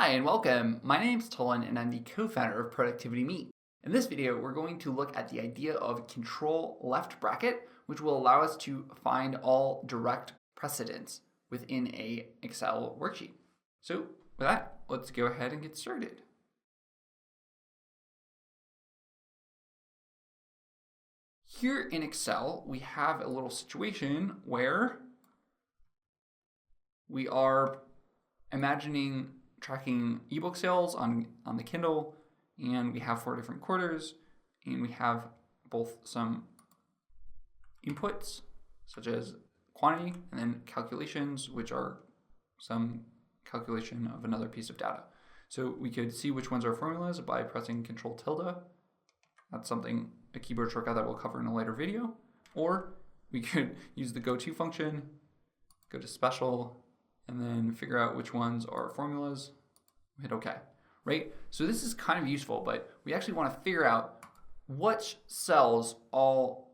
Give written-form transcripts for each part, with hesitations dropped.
Hi and welcome. My name's Tolan and I'm the co-founder of Productivity Me. In this video, we're going to look at the idea of Ctrl left bracket, which will allow us to find all direct precedents within a Excel worksheet. So with that, let's go ahead and get started. Here in Excel, we have a little situation where we are imagining tracking ebook sales on the Kindle, and we have 4 different quarters, and we have both some inputs such as quantity and then calculations, which are some calculation of another piece of data. So we could see which ones are formulas by pressing Ctrl tilde. That's something, a keyboard shortcut that we'll cover in a later video. Or we could use the go to function, go to special, and then figure out which ones are formulas, hit OK, right? So this is kind of useful, but we actually want to figure out which cells all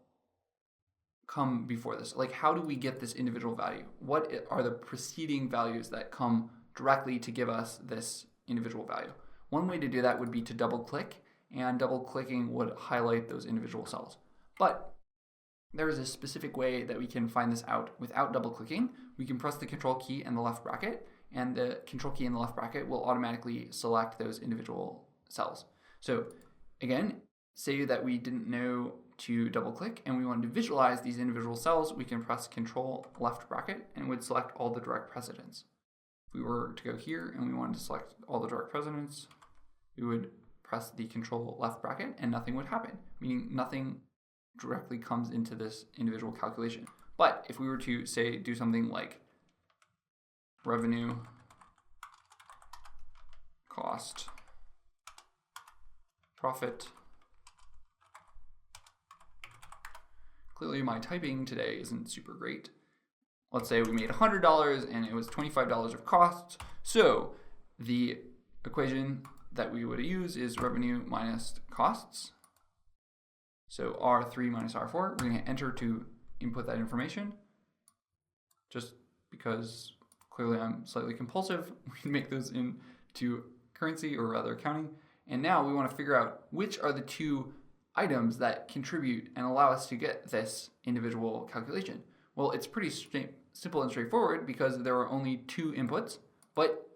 come before this. Like, how do we get this individual value? What are the preceding values that come directly to give us this individual value? One way to do that would be to double click, and double clicking would highlight those individual cells. But there is a specific way that we can find this out without double clicking. We can press the Control key and the left bracket, and the Control key and the left bracket will automatically select those individual cells. So again, say that we didn't know to double click and we wanted to visualize these individual cells, we can press Control left bracket and it would select all the direct precedents. If we were to go here and we wanted to select all the direct precedents, we would press the Control left bracket and nothing would happen, meaning nothing directly comes into this individual calculation. But if we were to, say, do something like revenue, cost, profit. Clearly my typing today isn't super great. Let's say we made $100 and it was $25 of costs. So the equation that we would use is revenue minus costs. So R3 minus R4, we're going to enter to input that information. Just because clearly I'm slightly compulsive, we can make those into currency, or rather accounting. And now we want to figure out which are the two items that contribute and allow us to get this individual calculation. Well, it's pretty simple and straightforward because there are only 2 inputs, but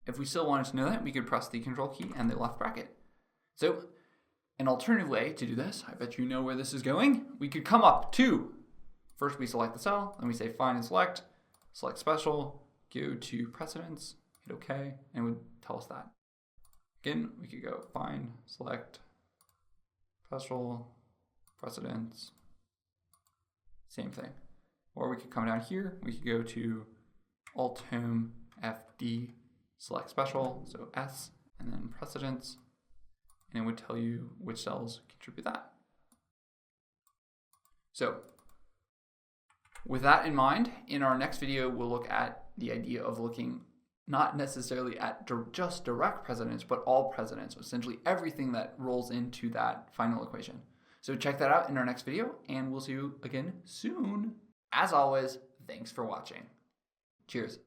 if we still wanted to know that, we could press the Control key and the left bracket. So an alternative way to do this, I bet you know where this is going. We could come up to, first we select the cell, then we say find and select special, go to precedents, hit OK, and it would tell us that. Again, we could go find, select, special, precedents, same thing. Or we could come down here, we could go to Alt Home FD, select special, so S, and then precedents, and it would tell you which cells contribute that. So with that in mind, in our next video, we'll look at the idea of looking not necessarily at just direct precedents, but all precedents, essentially everything that rolls into that final equation. So check that out in our next video, and we'll see you again soon. As always, thanks for watching. Cheers.